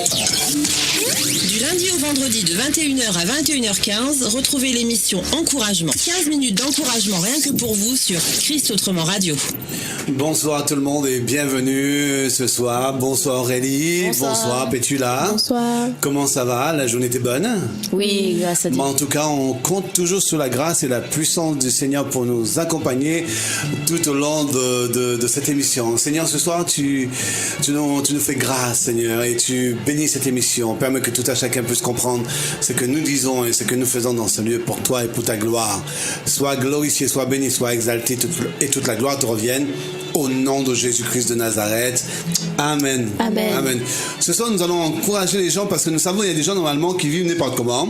Du lundi au vendredi de 21h à 21h15, retrouvez l'émission Encouragement. 15 minutes d'encouragement rien que pour vous sur Christ Autrement Radio. Bonsoir tout le monde et bienvenue ce soir. Bonsoir Aurélie, bonsoir Pétula. Bonsoir. Comment ça va? La journée était bonne? Oui, grâce à Dieu. En tout cas, on compte toujours sur la grâce et la puissance du Seigneur pour nous accompagner tout au long de cette émission. Seigneur, ce soir, tu nous fais grâce, Seigneur, et tu bénis cette émission. Permets que tout à chacun puisse comprendre ce que nous disons et ce que nous faisons dans ce lieu pour toi et pour ta gloire. Sois glorifié, sois béni, sois exalté et toute la gloire te revienne. Au nom de Jésus-Christ de Nazareth. Amen. Amen. Amen. Ce soir, nous allons encourager les gens parce que nous savons qu'il y a des gens normalement qui vivent n'importe comment.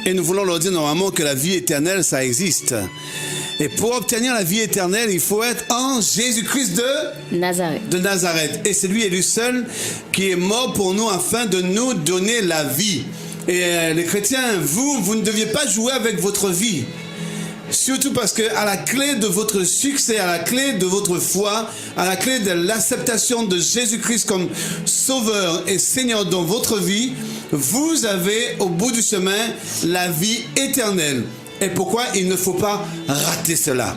Et nous voulons leur dire normalement que la vie éternelle, ça existe. Et pour obtenir la vie éternelle, il faut être en Jésus-Christ de Nazareth. Et c'est lui et lui seul qui est mort pour nous afin de nous donner la vie. Et les chrétiens, vous ne deviez pas jouer avec votre vie. Surtout parce que à la clé de votre succès, à la clé de votre foi, à la clé de l'acceptation de Jésus-Christ comme Sauveur et Seigneur dans votre vie, vous avez au bout du chemin la vie éternelle. Et pourquoi il ne faut pas rater cela?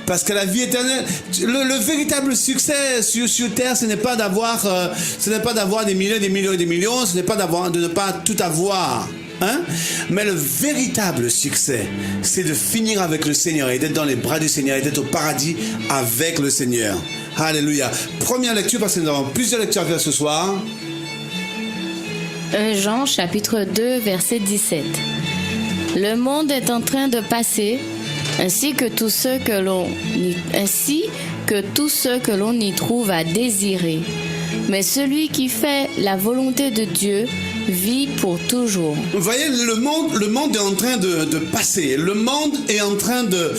Parce que la vie éternelle, le véritable succès sur terre, ce n'est pas d'avoir des millions, des millions et des millions, ce n'est pas de ne pas tout avoir. Hein? Mais le véritable succès, c'est de finir avec le Seigneur et d'être dans les bras du Seigneur et d'être au paradis avec le Seigneur. Alléluia. Première lecture, parce que nous avons plusieurs lectures à faire ce soir. 1 Jean chapitre 2 verset 17. Le monde est en train de passer, ainsi que tous ceux que l'on y trouve à désirer. Mais celui qui fait la volonté de Dieu vit pour toujours. Vous voyez, le monde est en train de passer. Le monde est en train de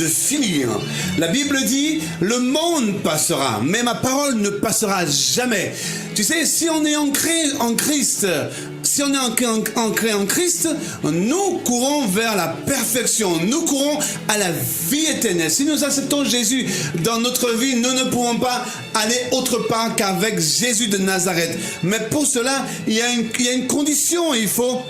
finir. La Bible dit, le monde passera, mais ma parole ne passera jamais. Tu sais, si on est ancré en Christ, ancré en Christ, nous courons vers la perfection. Nous courons à la vie éternelle. Si nous acceptons Jésus dans notre vie, nous ne pouvons pas aller autre part qu'avec Jésus de Nazareth. Mais pour cela, il y a une condition. Il faut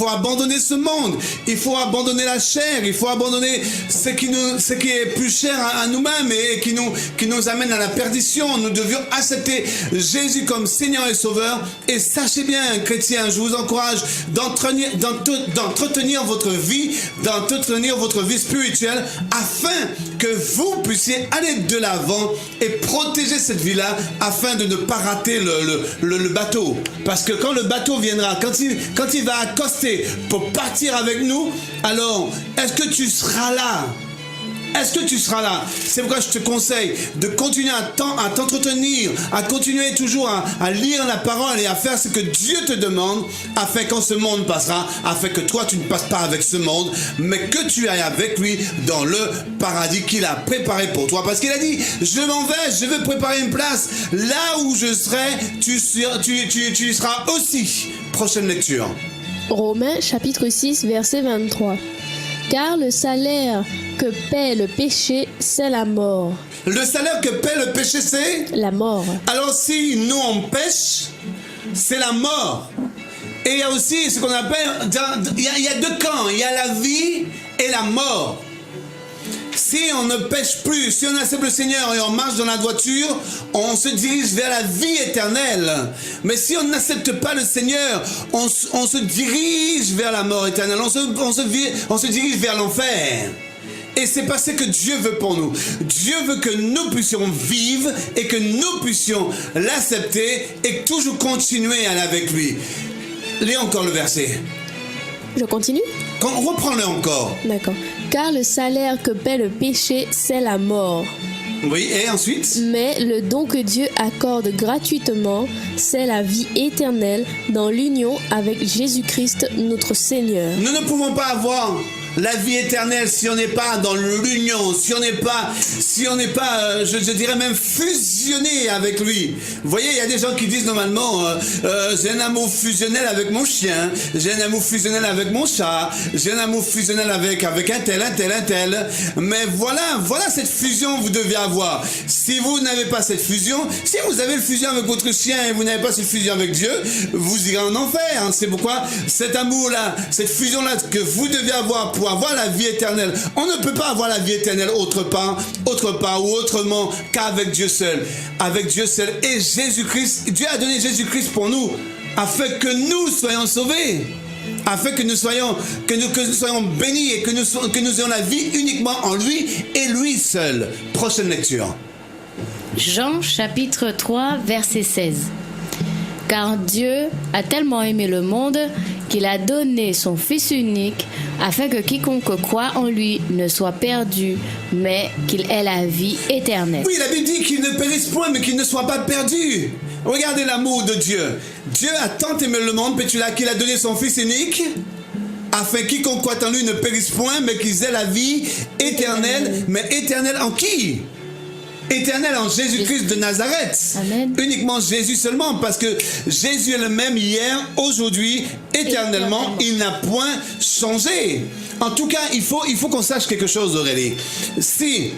abandonner ce monde. Il faut abandonner la chair. Il faut abandonner ce qui est plus cher à nous-mêmes et qui nous amène à la perdition. Nous devions accepter Jésus comme Seigneur et Sauveur. Et sachez bien, chrétiens, je vous encourage d'entretenir votre vie spirituelle afin que vous puissiez aller de l'avant et protéger cette vie-là afin de ne pas rater le bateau. Parce que quand le bateau viendra, quand il va accoster pour partir avec nous, alors est-ce que tu seras là? Est-ce que tu seras là? C'est pourquoi je te conseille de continuer à t'entretenir, à continuer toujours à lire la parole et à faire ce que Dieu te demande, afin quand ce monde passera, afin que toi tu ne passes pas avec ce monde, mais que tu ailles avec lui dans le paradis qu'il a préparé pour toi. Parce qu'il a dit, je m'en vais, je veux préparer une place. Là où je serai, tu y seras aussi. Prochaine lecture. Romains chapitre 6 verset 23. Car le salaire que paie le péché, c'est la mort. Le salaire que paie le péché, c'est la mort. Alors si nous on pêche, c'est la mort. Et il y a aussi ce qu'on appelle, il y a deux camps, il y a la vie et la mort. Si on ne pêche plus, si on accepte le Seigneur et on marche dans la droiture, on se dirige vers la vie éternelle. Mais si on n'accepte pas le Seigneur, on se dirige vers la mort éternelle, on se dirige vers l'enfer. Et c'est pas ce que Dieu veut pour nous. Dieu veut que nous puissions vivre et que nous puissions l'accepter et toujours continuer à aller avec lui. Lis encore le verset. Je continue? Reprends-le encore. D'accord. Car le salaire que paie le péché, c'est la mort. Oui, et ensuite? Mais le don que Dieu accorde gratuitement, c'est la vie éternelle dans l'union avec Jésus-Christ, notre Seigneur. Nous ne pouvons pas avoir la vie éternelle si on n'est pas dans l'union, si on n'est pas, je dirais même fusionné avec lui. Vous voyez, il y a des gens qui disent normalement, j'ai un amour fusionnel avec mon chien, j'ai un amour fusionnel avec mon chat, j'ai un amour fusionnel avec un tel. Mais voilà cette fusion que vous devez avoir. Si vous n'avez pas cette fusion, si vous avez une fusion avec votre chien et vous n'avez pas cette fusion avec Dieu, vous irez en enfer. C'est pourquoi cet amour-là, cette fusion-là que vous devez avoir pour avoir la vie éternelle, on ne peut pas avoir la vie éternelle autre part ou autrement qu'avec Dieu seul. Avec Dieu seul et Jésus-Christ. Dieu a donné Jésus-Christ pour nous, afin que nous soyons sauvés. Afin que nous soyons bénis et que nous ayons la vie uniquement en lui et lui seul. Prochaine lecture. Jean chapitre 3 verset 16. Car Dieu a tellement aimé le monde qu'il a donné son Fils unique afin que quiconque croit en lui ne soit perdu, mais qu'il ait la vie éternelle. Oui, la Bible dit qu'il ne périsse point, mais qu'il ne soit pas perdu. Regardez l'amour de Dieu. Dieu a tant aimé le monde, qu'il a donné son Fils unique, afin que quiconque croit en lui ne périsse point, mais qu'ils aient la vie éternelle. Mais éternelle en qui? Éternel en Jésus-Christ de Nazareth. Amen. Uniquement Jésus seulement, parce que Jésus est le même hier, aujourd'hui, éternellement. Il n'a point changé. En tout cas, il faut qu'on sache quelque chose, Aurélie. Si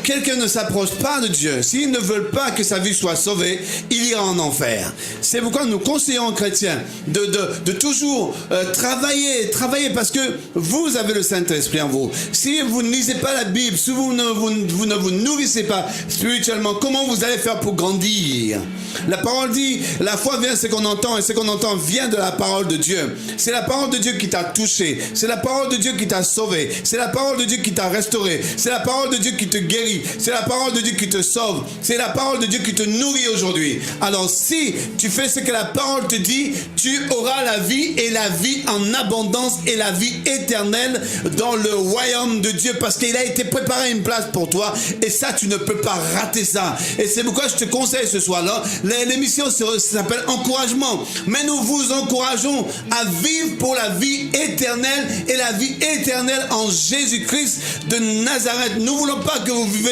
quelqu'un ne s'approche pas de Dieu, s'il ne veut pas que sa vie soit sauvée, il ira en enfer. C'est pourquoi nous conseillons aux chrétiens de toujours travailler, parce que vous avez le Saint-Esprit en vous. Si vous ne lisez pas la Bible, si vous ne vous nourrissez pas spirituellement, comment vous allez faire pour grandir? La parole dit, la foi vient ce qu'on entend, et ce qu'on entend vient de la parole de Dieu. C'est la parole de Dieu qui t'a touché, c'est la parole de Dieu qui t'a sauvé, c'est la parole de Dieu qui t'a restauré, c'est la parole de Dieu qui te guérit. C'est la parole de Dieu qui te sauve. C'est la parole de Dieu qui te nourrit aujourd'hui. Alors si tu fais ce que la parole te dit, tu auras la vie et la vie en abondance et la vie éternelle dans le royaume de Dieu, parce qu'il a été préparé une place pour toi et ça tu ne peux pas rater ça. Et c'est pourquoi je te conseille ce soir-là, l'émission s'appelle Encouragement, mais nous vous encourageons à vivre pour la vie éternelle et la vie éternelle en Jésus-Christ de Nazareth. Nous ne voulons pas que vous vivez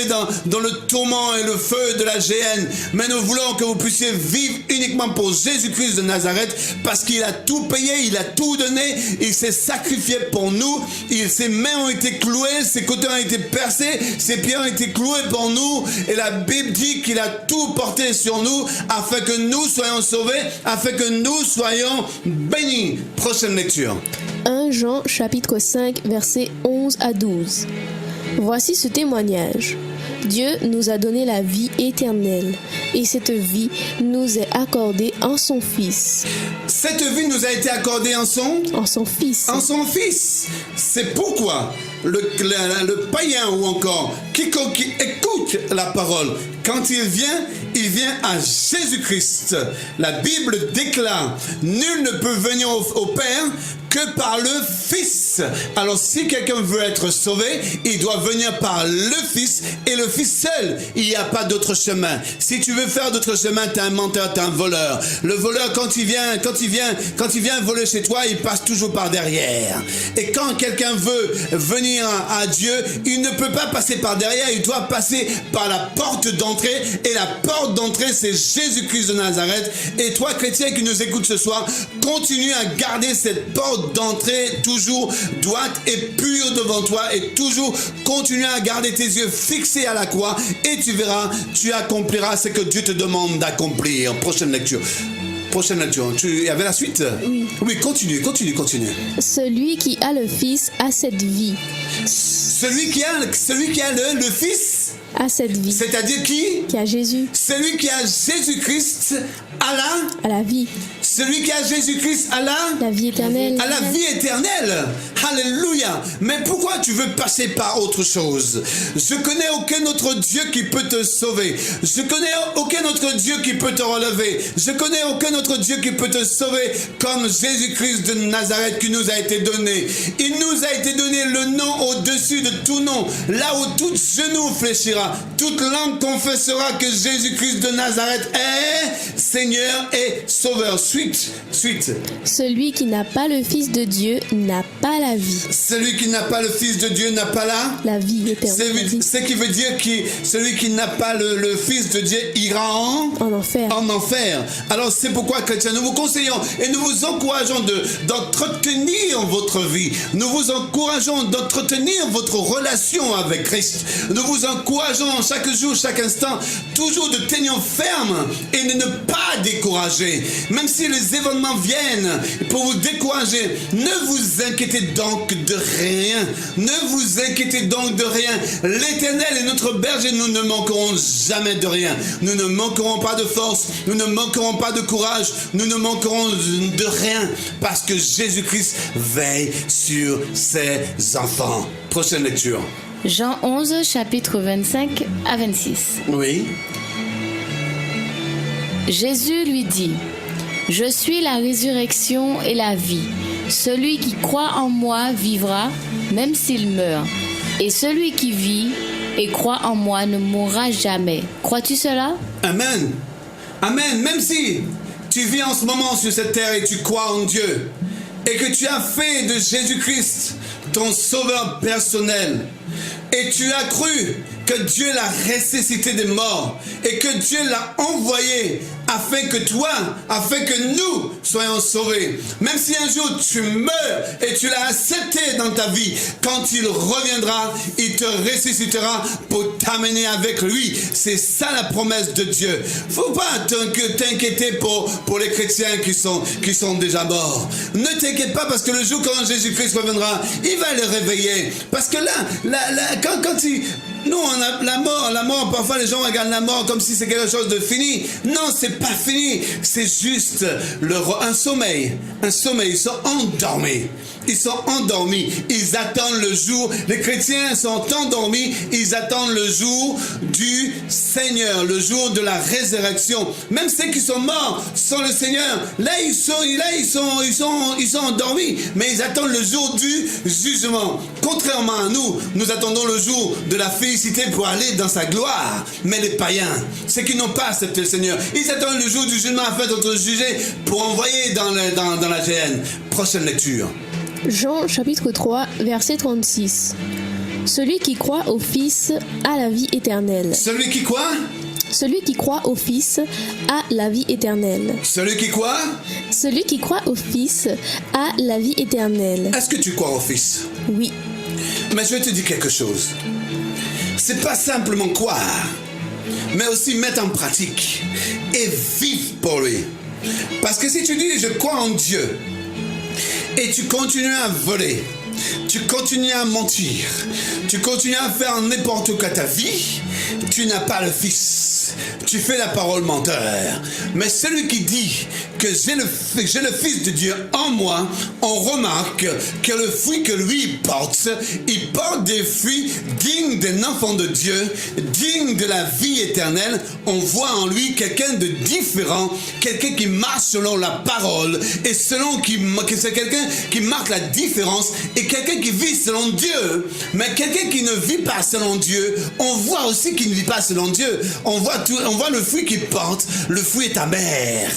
dans le tourment et le feu de la géhenne, mais nous voulons que vous puissiez vivre uniquement pour Jésus-Christ de Nazareth, parce qu'il a tout payé, il a tout donné, il s'est sacrifié pour nous, ses mains ont été clouées, ses côtés ont été percés, ses pieds ont été cloués pour nous, et la Bible dit qu'il a tout porté sur nous afin que nous soyons sauvés, afin que nous soyons bénis. Prochaine lecture. 1 Jean chapitre 5 versets 11 à 12. Voici ce témoignage. Dieu nous a donné la vie éternelle, et cette vie nous est accordée en son Fils. Cette vie nous a été accordée en son Fils. En son Fils. C'est pourquoi le païen ou encore quiconque qui écoute la parole, quand il vient à Jésus-Christ. La Bible déclare, nul ne peut venir au Père que par le Fils. Alors si quelqu'un veut être sauvé, il doit venir par le Fils et le Fils seul. Il n'y a pas d'autre chemin. Si tu veux faire d'autre chemin, t'es un menteur, t'es un voleur. Le voleur, quand il vient voler chez toi, il passe toujours par derrière. Et quand quelqu'un veut venir à Dieu, il ne peut pas passer par derrière, il doit passer par la porte d'entrée. Et la porte d'entrée, c'est Jésus-Christ de Nazareth. Et toi, chrétien qui nous écoutes ce soir, continue à garder cette porte d'entrée toujours droite et pure devant toi, et toujours continue à garder tes yeux fixés à la croix, et tu verras, tu accompliras ce que Dieu te demande d'accomplir. Prochaine lecture. Il y avait la suite? Oui, continue. Celui qui a le Fils a cette vie. Celui qui a le Fils a cette vie. C'est-à-dire qui? Qui a Jésus. Celui qui a Jésus-Christ à la vie. Celui qui a Jésus-Christ à la vie éternelle. À la vie éternelle. Alléluia. Mais pourquoi tu veux passer par autre chose? Je connais aucun autre Dieu qui peut te sauver. Je connais aucun autre Dieu qui peut te relever. Je connais aucun autre Dieu qui peut te sauver comme Jésus-Christ de Nazareth qui nous a été donné. Il nous a été donné le nom au-dessus de tout nom. Là où tout genou fléchira, toute langue confessera que Jésus-Christ de Nazareth est Seigneur et Sauveur. Suis suite. Celui qui n'a pas le Fils de Dieu n'a pas la vie. Celui qui n'a pas le Fils de Dieu n'a pas La vie éternelle. Ce qui veut dire que celui qui n'a pas le Fils de Dieu ira En enfer. en enfer. Alors c'est pourquoi, chrétiens, nous vous conseillons et nous vous encourageons d'entretenir votre vie. Nous vous encourageons d'entretenir votre relation avec Christ. Nous vous encourageons chaque jour, chaque instant, toujours de tenir ferme et de ne pas décourager. Même si les événements viennent pour vous décourager, ne vous inquiétez donc de rien. Ne vous inquiétez donc de rien. L'Éternel est notre berger, nous ne manquerons jamais de rien. Nous ne manquerons pas de force, nous ne manquerons pas de courage, nous ne manquerons de rien parce que Jésus-Christ veille sur ses enfants. Prochaine lecture. Jean 11, chapitre 25 à 26. Oui. Jésus lui dit, « Je suis la résurrection et la vie. Celui qui croit en moi vivra, même s'il meurt. Et celui qui vit et croit en moi ne mourra jamais. » Crois-tu cela? Amen. Amen. Même si tu vis en ce moment sur cette terre et tu crois en Dieu et que tu as fait de Jésus-Christ ton sauveur personnel et tu as cru que Dieu l'a ressuscité des morts et que Dieu l'a envoyé afin que nous soyons sauvés. Même si un jour tu meurs et tu l'as accepté dans ta vie, quand il reviendra, il te ressuscitera pour t'amener avec lui. C'est ça la promesse de Dieu. Faut pas t'inquiéter pour les chrétiens qui sont déjà morts. Ne t'inquiète pas parce que le jour quand Jésus-Christ reviendra, il va les réveiller. Parce que quand il... Nous, on a la mort, parfois les gens regardent la mort comme si c'est quelque chose de fini. Non, c'est pas fini. C'est juste un sommeil. Un sommeil. Ils sont endormis. Ils attendent le jour. Les chrétiens sont endormis. Ils attendent le jour du Seigneur, le jour de la résurrection. Même ceux qui sont morts sans le Seigneur, ils sont endormis. Mais ils attendent le jour du jugement. Contrairement à nous, nous attendons le jour de la félicité pour aller dans sa gloire. Mais les païens, ceux qui n'ont pas accepté le Seigneur, ils attendent le jour du jugement afin d'être jugés pour envoyer dans la géhenne. Prochaine lecture. Jean chapitre 3, verset 36. Celui qui croit au Fils a la vie éternelle. Celui qui quoi? Celui qui croit au Fils a la vie éternelle. Celui qui quoi? Celui qui croit au Fils a la vie éternelle. Est-ce que tu crois au Fils? Oui. Mais je vais te dire quelque chose. C'est pas simplement croire, mais aussi mettre en pratique et vivre pour lui. Parce que si tu dis je crois en Dieu et tu continues à voler, tu continues à mentir, tu continues à faire n'importe quoi ta vie, tu n'as pas le Fils. Tu fais la parole menteur. Mais celui qui dit que j'ai le Fils de Dieu en moi, on remarque que le fruit que lui porte, il porte des fruits dignes d'un enfant de Dieu, dignes de la vie éternelle. On voit en lui quelqu'un de différent, quelqu'un qui marche selon la parole et c'est quelqu'un qui marque la différence et quelqu'un qui vit selon Dieu. Mais quelqu'un qui ne vit pas selon Dieu, on voit aussi qu'il ne vit pas selon Dieu. On voit le fruit qu'il porte. Le fruit est amer.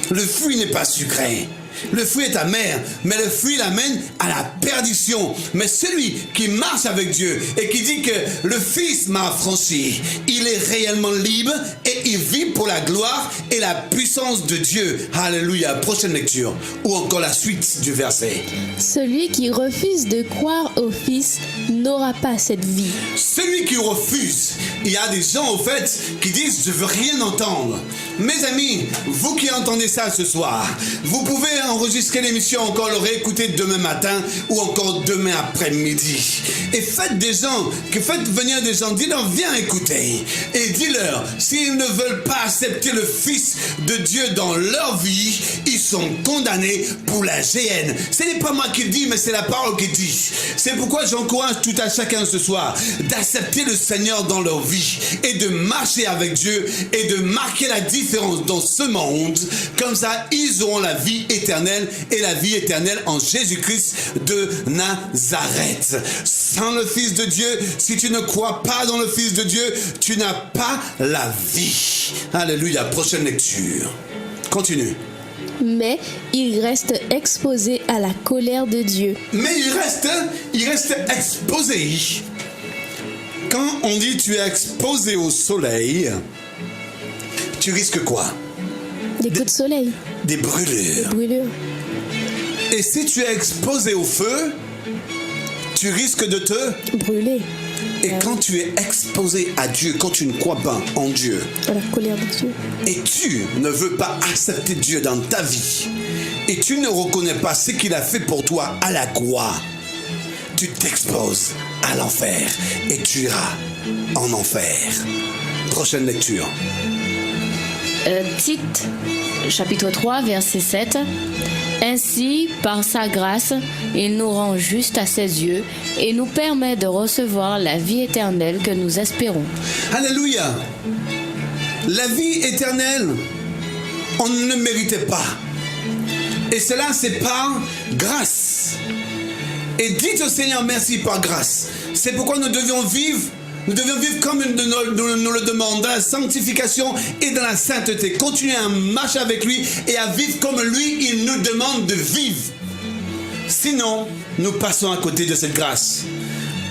Le fruit n'est pas sucré. Le fruit est amer, mais le fruit l'amène à la perdition. Mais celui qui marche avec Dieu et qui dit que le Fils m'a affranchi, il est réellement libre et il vit pour la gloire et la puissance de Dieu. Alléluia. Prochaine lecture. Ou encore la suite du verset. Celui qui refuse de croire au Fils n'aura pas cette vie. Celui qui refuse, il y a des gens au fait qui disent je veux rien entendre. Mes amis, vous qui entendez ça ce soir, vous pouvez enregistrer l'émission, encore le réécouter demain matin ou encore demain après-midi. Et faites venir des gens, dis-leur viens écouter. Et dis-leur, s'ils ne veulent pas accepter le Fils de Dieu dans leur vie, ils sont condamnés pour la géhenne. Ce n'est pas moi qui le dis, mais c'est la parole qui dit. C'est pourquoi j'encourage tout à chacun ce soir d'accepter le Seigneur dans leur vie et de marcher avec Dieu et de marquer la différence dans ce monde. Comme ça, ils auront la vie éternelle et la vie éternelle en Jésus-Christ de Nazareth. Sans le Fils de Dieu, si tu ne crois pas dans le Fils de Dieu, tu n'as pas la vie. Alléluia. Prochaine lecture. Continue. mais il reste exposé à la colère de Dieu. Mais il reste exposé. Quand on dit tu es exposé au soleil, tu risques quoi? Des coups de soleil, Des brûlures. brûlures. Et si tu es exposé au feu, tu risques de te... Brûlé Et quand tu es exposé à Dieu, quand tu ne crois pas en Dieu, à la colère de Dieu. et tu ne veux pas accepter Dieu dans ta vie, et tu ne reconnais pas ce qu'il a fait pour toi à la croix, tu t'exposes à l'enfer et tu iras en enfer. Prochaine lecture. Tite, chapitre 3, verset 7. Ainsi, par sa grâce, il nous rend justes à ses yeux et nous permet de recevoir la vie éternelle que nous espérons. Alléluia. La vie éternelle, on ne méritait pas. Et cela, c'est par grâce. Et dites au Seigneur merci par grâce. C'est pourquoi nous devions vivre comme il nous le demande, dans la sanctification et dans la sainteté. Continuer à marcher avec lui et à vivre comme lui, il nous demande de vivre. Sinon, nous passons à côté de cette grâce.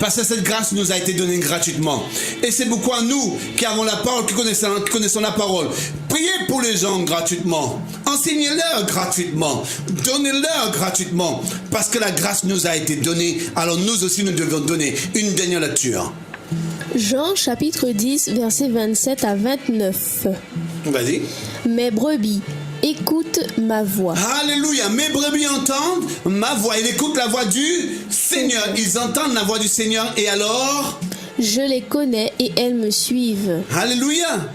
Parce que cette grâce nous a été donnée gratuitement. Et c'est pourquoi nous, qui avons la parole, qui connaissons la parole, priez pour les gens gratuitement. Enseignez-leur gratuitement. Donnez-leur gratuitement. Parce que la grâce nous a été donnée. Alors nous aussi, nous devons donner une dernière lecture. Jean chapitre 10, versets 27 à 29. Vas-y. Mes brebis, écoute ma voix. Alléluia. Mes brebis entendent ma voix. Ils écoutent la voix du Seigneur. Ils entendent la voix du Seigneur. Et alors? Je les connais et elles me suivent. Alléluia.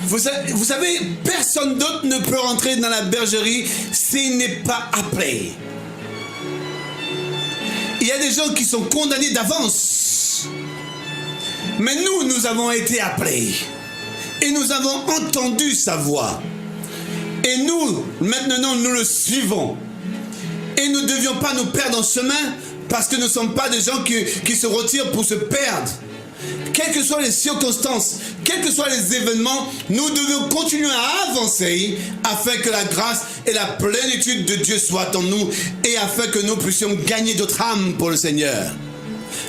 Vous savez, personne d'autre ne peut rentrer dans la bergerie s'il n'est pas appelé. Il y a des gens qui sont condamnés d'avance. Mais nous avons été appelés. Et nous avons entendu sa voix. Et nous, maintenant, nous le suivons. Et nous ne devions pas nous perdre en chemin parce que nous ne sommes pas des gens qui se retirent pour se perdre. Quelles que soient les circonstances, quels que soient les événements, nous devons continuer à avancer afin que la grâce et la plénitude de Dieu soient en nous et afin que nous puissions gagner d'autres âmes pour le Seigneur.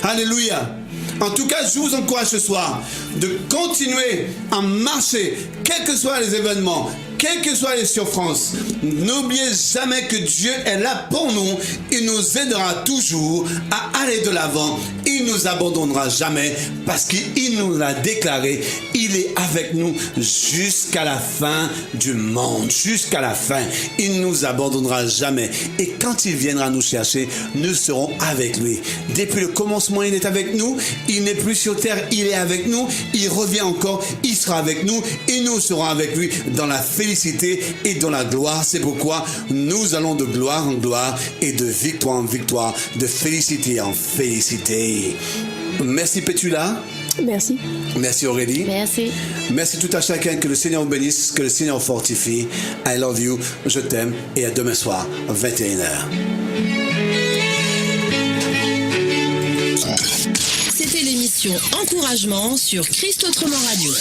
Alléluia. En tout cas, je vous encourage ce soir de continuer à marcher, quels que soient les événements, quelles que soient les souffrances. N'oubliez jamais que Dieu est là pour nous. Il nous aidera toujours à aller de l'avant. Il ne nous abandonnera jamais parce qu'il nous l'a déclaré. Il est avec nous jusqu'à la fin du monde, jusqu'à la fin. Il ne nous abandonnera jamais. Et quand il viendra nous chercher, nous serons avec lui. Depuis le commencement, il est avec nous. Il n'est plus sur terre, il est avec nous. Il revient encore, il sera avec nous. Et nous serons avec lui dans la félicité et dans la gloire. C'est pourquoi nous allons de gloire en gloire et de victoire en victoire, de félicité en félicité. Merci Pétula. Merci. Merci Aurélie. Merci. Merci tout à chacun. Que le Seigneur vous bénisse, que le Seigneur vous fortifie. I love you, je t'aime et à demain soir, 21h. C'était l'émission Encouragement sur Christ Autrement Radio.